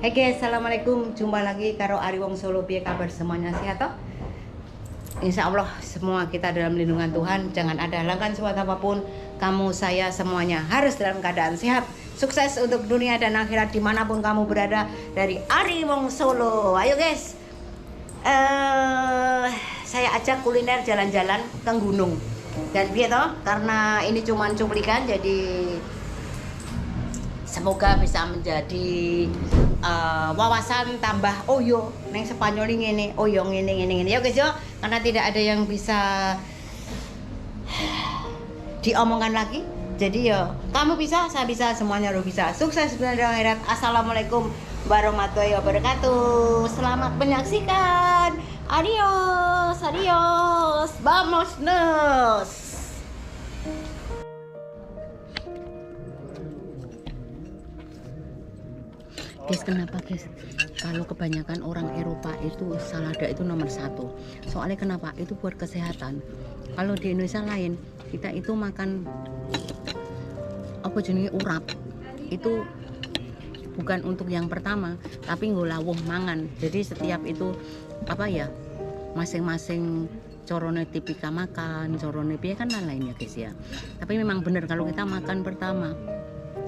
Hai guys, assalamualaikum. Jumpa lagi karo Ari Wong Solo. Piye kabar semuanya, sehat toh? Insya Allah semua kita dalam lindungan Tuhan. Jangan ada halangan suatu apapun. Kamu, saya, semuanya harus dalam keadaan sehat. Sukses untuk dunia dan akhirat dimanapun kamu berada. Dari Ari Wong Solo. Ayo guys, saya ajak kuliner jalan-jalan ke gunung. Dan biar toh, karena ini cuman cuplikan, jadi semoga bisa menjadi wawasan tambah. Oh yo, neng Spanyol ini, oh yo ini ya guys yo, karena tidak ada yang bisa diomongkan lagi. Jadi yo, kamu bisa, saya bisa, semuanya lo bisa. Sukses dunia dan akhirat. Assalamualaikum warahmatullahi wabarakatuh. Selamat menyaksikan. Adios, adios, vamos nos. Guys, kenapa guys? Kalau kebanyakan orang Eropa itu salada itu nomor 1. Soalnya kenapa? Itu buat kesehatan. Kalau di Indonesia lain, kita itu makan apa jenis urap. Itu bukan untuk yang pertama, tapi ngolawuh mangan. Jadi setiap itu apa ya? Masing-masing corone tipika makan, corone piye kan lain ya guys ya. Tapi memang benar kalau kita makan pertama,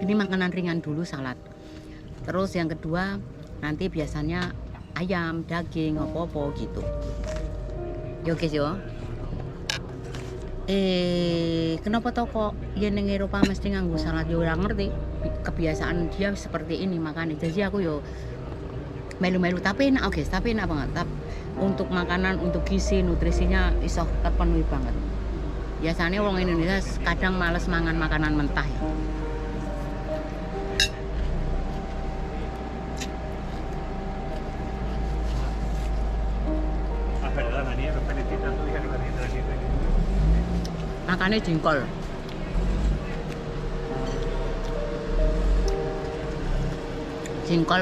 ini makanan ringan dulu salad. Terus yang kedua nanti biasanya ayam, daging, apa-apa gitu. Yo guys yo. Kenapa tau kok ya neng Eropa mesti nganggo salad? Yo ora ngerti. Kebiasaan dia seperti ini makanya. Jadi aku yo melu-melu, tapi enak guys, tapi enak banget. Untuk makanan, untuk gizi, nutrisinya iso terpenuhi banget. Biasanya orang Indonesia kadang males mangan makanan mentah ya. Makannya jengkol,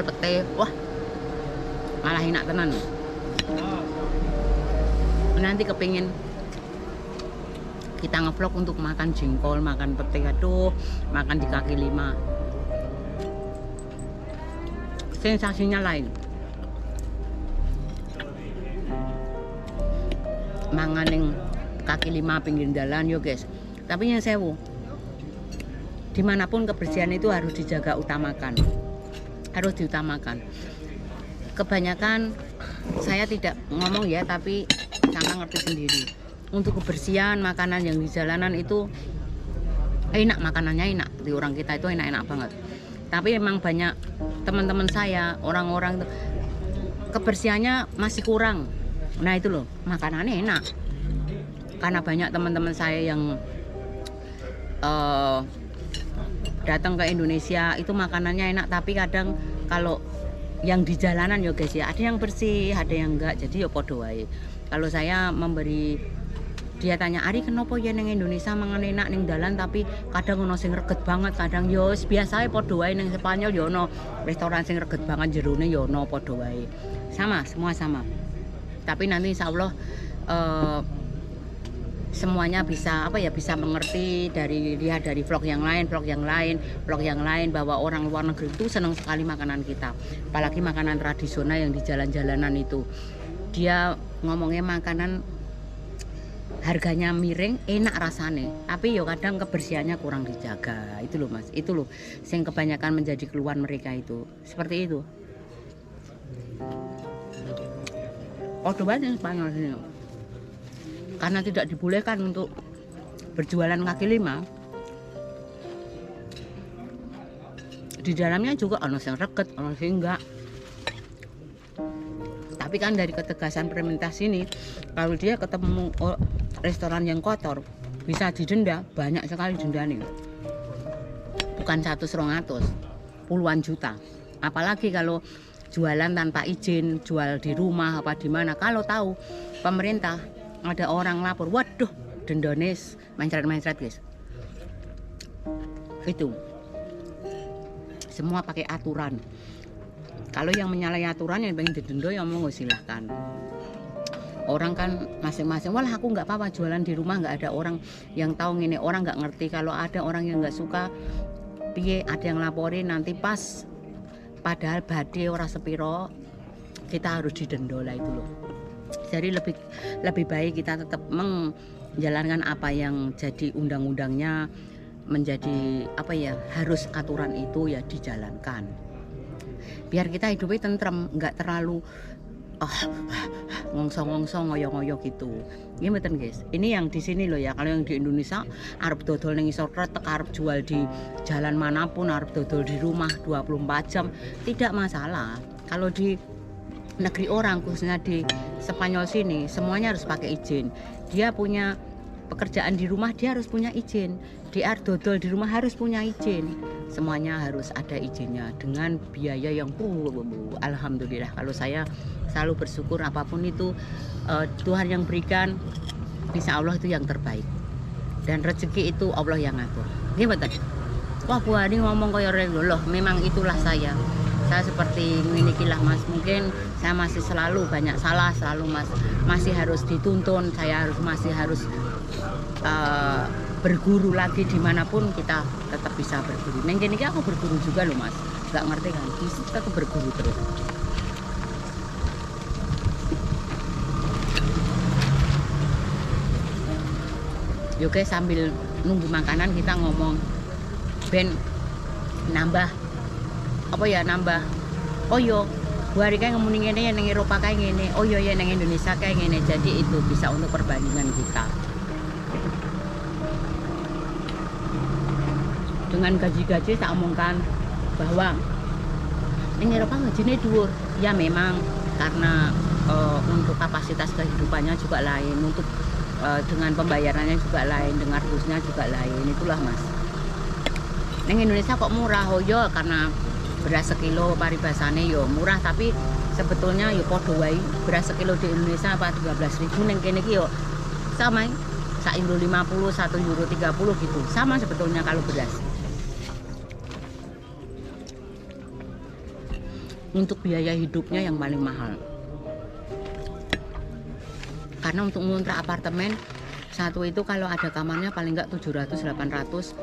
pete, wah malah enak tenan. Nanti kepingin kita ngevlog untuk makan jengkol, makan pete, aduh, makan di kaki 5. Sensasinya lain. Mangan yang kaki 5 pinggir jalan yo guys. Tapi yang sewu, dimanapun kebersihan itu harus dijaga, utamakan, harus diutamakan. Kebanyakan saya tidak ngomong ya, tapi sama ngerti sendiri. Untuk kebersihan makanan yang di jalanan itu enak, makanannya enak, di orang kita itu enak-enak banget. Tapi emang banyak teman-teman saya, orang-orang itu kebersihannya masih kurang. Nah itu loh, makanannya enak. Karena banyak teman-teman saya yang datang ke Indonesia itu makanannya enak, tapi kadang kalau yang di jalanan ya guys ya, ada yang bersih, ada yang enggak, jadi ya podo wae. Kalau saya memberi, dia tanya, Ari kenapa ya neng Indonesia mangan enak neng dalan, tapi kadang ono sing reget banget, kadang yo biasa podo wae. Neng Spanyol yo ono restoran sing reget banget, jerone yo ono podo wae. Sama, semua sama. Tapi nanti insya Allah semuanya bisa apa ya, bisa mengerti dari lihat dari vlog yang lain bahwa orang luar negeri itu senang sekali makanan kita, apalagi makanan tradisional yang di jalan-jalanan itu. Dia ngomongnya makanan harganya miring, enak rasanya, tapi yo kadang kebersihannya kurang dijaga. Itu loh mas, itu loh yang kebanyakan menjadi keluhan mereka itu seperti itu. Oh coba yang Spanyol sini, karena tidak dibolehkan untuk berjualan kaki 5. Di dalamnya juga ono yang reget, ono yang enggak. Tapi kan dari ketegasan pemerintah sini, kalau dia ketemu restoran yang kotor bisa didenda, banyak sekali dendanya. Bukan 100-200, puluhan juta. Apalagi kalau jualan tanpa izin, jual di rumah apa di mana. Kalau tahu pemerintah ada orang lapor, waduh, dendones mencret-mencret guys. Itu semua pakai aturan. Kalau yang menyalahi aturan yang pengen didenda ya mau silahkan. Orang kan masing-masing, walah aku nggak apa-apa jualan di rumah, nggak ada orang yang tahu ini, orang nggak ngerti. Kalau ada orang yang nggak suka, piye, ada yang laporin, nanti pas padahal badhe ora sepiro kita harus didenda lah itu loh. Jadi lebih baik kita tetap menjalankan apa yang jadi undang-undangnya, menjadi apa ya, harus aturan itu ya dijalankan. Biar kita hidupnya tentrem, nggak terlalu ngongsong-ngongsong ngoyo-ngoyo gitu. Ini betul guys. Ini yang di sini loh ya. Kalau yang di Indonesia arep dodol ning isor kretek, arep jual di jalan manapun, arep dodol di rumah 24 jam tidak masalah. Kalau di negeri orang, khususnya di Spanyol sini, semuanya harus pakai izin. Dia punya pekerjaan di rumah, dia harus punya izin. Dia dodol di rumah harus punya izin. Semuanya harus ada izinnya dengan biaya yang alhamdulillah. Kalau saya selalu bersyukur apapun itu Tuhan yang berikan, insya Allah itu yang terbaik. Dan rezeki itu Allah yang ngatur. Ini betul. Wah Bu Hani ngomong kayak loh, memang itulah saya. Saya seperti ini lah Mas. Mungkin saya masih selalu banyak salah, selalu masih harus dituntun. Saya masih harus berguru lagi dimanapun kita tetap bisa berguru. Neng gini aku berguru juga loh Mas. Gak ngerti kan? Kita tuh berguru terus. Yuk guys, sambil nunggu makanan kita ngomong ben nambah apa ya, nambah oh yo Bu Hari kayak ngomongin ini ya, neng Eropa kayak gini, oh yo ya neng Indonesia kayak gini. Jadi itu bisa untuk perbandingan kita. Dengan gaji-gaji saya omongkan bahwa neng Eropa gajinya dhuwur. Ya memang karena untuk kapasitas kehidupannya juga lain, untuk dengan pembayarannya juga lain, dengan rusnya juga lain. Itulah Mas. Neng Indonesia kok murah, oh yo karena beras sekilo paribasane yo murah, tapi sebetulnya yo podo wae. Beras sekilo di Indonesia apa 13.000, neng kene iki yo sama, €1.50, €1.30 gitu. Sama sebetulnya kalau beras. Untuk biaya hidupnya yang paling mahal. Karena untuk ngontrak apartemen satu itu kalau ada kamarnya paling enggak 700-800,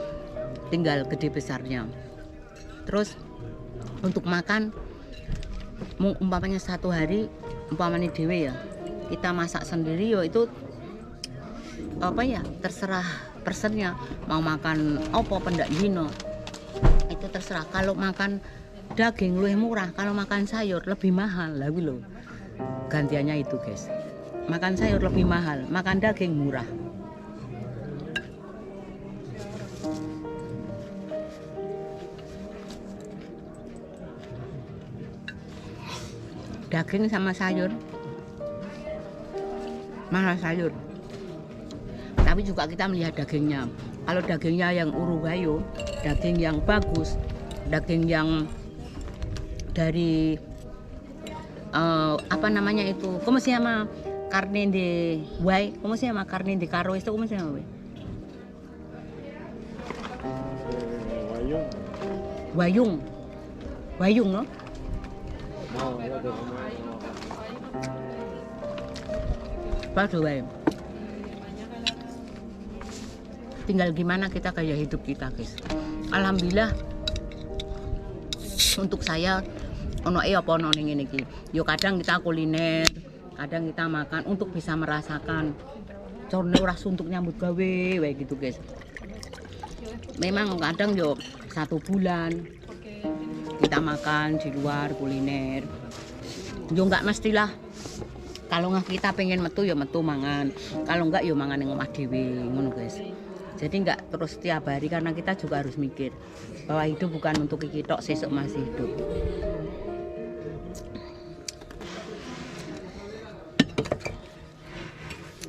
tinggal gede besarnya. Terus untuk makan umpamanya satu hari, umpamanya dewe ya, kita masak sendiri yo itu apa ya, terserah persennya mau makan opo pendak dino itu terserah. Kalau makan daging lebih murah, kalau makan sayur lebih mahal lah loh. Gantiannya itu guys, makan sayur lebih mahal, makan daging murah. Daging sama sayur, mahal sayur. Tapi juga kita melihat dagingnya. Kalau dagingnya yang Uruguayo, daging yang bagus, daging yang dari apa namanya itu, ¿cómo se llama? Carne de guay, ¿cómo se llama? Carne de carro, esto ¿cómo se llama? Wayung. Wayung, ¿no? Waduh, tinggal gimana kita gaya hidup kita guys. Alhamdulillah untuk saya ono apa ono ning ngene iki. Yo kadang kita kuliner, kadang kita makan untuk bisa merasakan corne ora suntuk nyambut gawe wae gitu guys. Memang kadang yo 1 bulan kita makan di luar kuliner. Yo enggak mestilah. Kalau nggak kita pengen metu ya metu mangan, kalau enggak ya mangan yang omah dhewe ngono guys. Jadi enggak terus setiap hari, karena kita juga harus mikir bahwa hidup bukan untuk iki tok, sesuk masih hidup.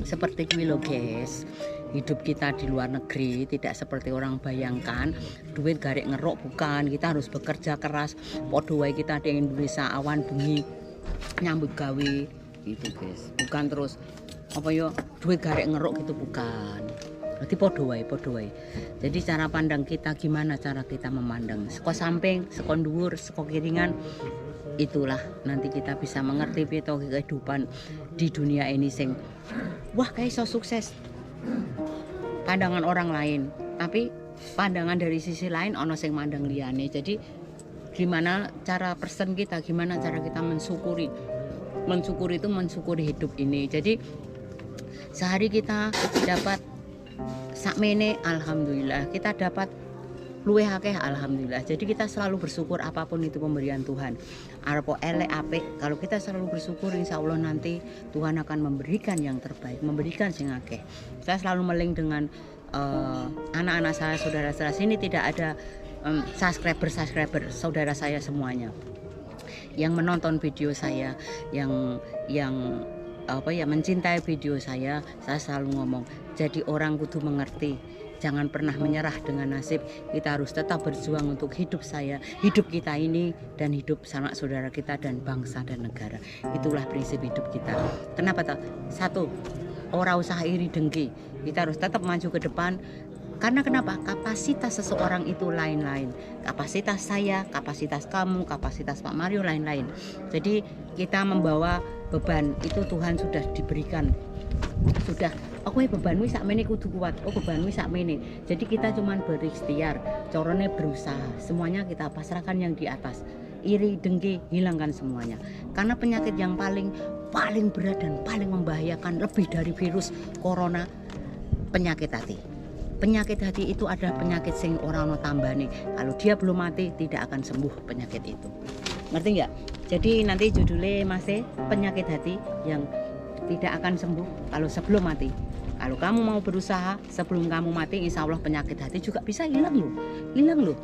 Seperti kuwi lho guys, hidup kita di luar negeri tidak seperti orang bayangkan duit garek ngerok, bukan. Kita harus bekerja keras. Podo wae kita di Indonesia awan bengi nyambut gawe gitu guys, bukan terus apa yo duit garek ngerok gitu, bukan. Berarti podo wae. Jadi cara pandang kita gimana, cara kita memandang seko samping, seko dhuwur, seko kiringan, itulah nanti kita bisa mengerti pito kehidupan di dunia ini sing wah kayak so sukses pandangan orang lain, tapi pandangan dari sisi lain ono sing mandang liyane. Jadi gimana cara person kita, gimana cara kita mensyukuri itu mensyukuri hidup ini. Jadi sehari kita dapat sakmene alhamdulillah, kita dapat luwih akeh alhamdulillah. Jadi kita selalu bersyukur apapun itu pemberian Tuhan. Arep elek apik, kalau kita selalu bersyukur insya Allah nanti Tuhan akan memberikan yang terbaik, memberikan sing akeh. Saya selalu meling dengan anak-anak saya, saudara-saudara sini tidak ada subscriber saudara saya semuanya yang menonton video saya, yang mencintai video saya selalu ngomong, jadi orang kudu mengerti, jangan pernah menyerah dengan nasib, kita harus tetap berjuang untuk hidup kita ini, dan hidup sanak saudara kita dan bangsa dan negara. Itulah prinsip hidup kita. Kenapa toh? Satu, ora usah iri dengki, kita harus tetap maju ke depan. Karena kenapa? Kapasitas seseorang itu lain-lain. Kapasitas saya, kapasitas kamu, kapasitas Pak Mario lain-lain. Jadi kita membawa beban itu Tuhan sudah diberikan. Sudah, aku bebanmu sakmene kudu kuat. Oh bebanmu sakmene. Jadi kita cuman berikhtiar, corone berusaha. Semuanya kita pasrahkan yang di atas. Iri, dengki, hilangkan semuanya. Karena penyakit yang paling berat dan paling membahayakan lebih dari virus corona, penyakit hati. Penyakit hati itu adalah penyakit sing orang no tambane. Kalau dia belum mati tidak akan sembuh penyakit itu. Ngerti nggak? Jadi nanti judulnya masih penyakit hati yang tidak akan sembuh kalau sebelum mati. Kalau kamu mau berusaha sebelum kamu mati, insya Allah penyakit hati juga bisa hilang loh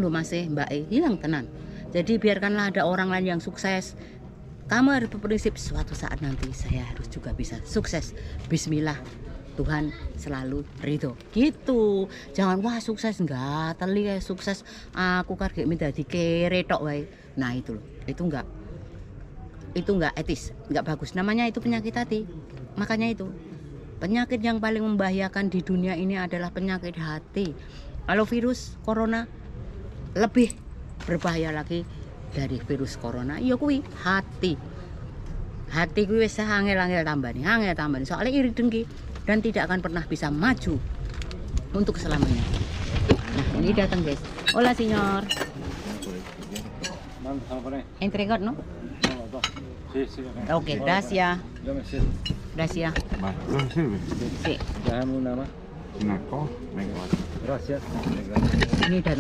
masih Mbak hilang tenan. Jadi biarkanlah ada orang lain yang sukses. Kamu harus berprinsip suatu saat nanti saya harus juga bisa sukses. Bismillah. Tuhan selalu ridho gitu. Jangan wah sukses enggak teli kayak sukses aku karek minta dikere tok wae. Nah itu loh, itu enggak etis, enggak bagus. Namanya itu penyakit hati. Makanya itu penyakit yang paling membahayakan di dunia ini adalah penyakit hati. Kalau virus corona lebih berbahaya lagi dari virus corona. Ya kuwi hati kuwi wis angel-angel tambani. Soalnya iri dengki dan tidak akan pernah bisa maju untuk selamanya. Nah ini datang guys. Hola señor. Entregar no? Oke, gracias. Gracias. Sí. Déjame una más. Una cosa, venga, vale. Gracias. Ini datang.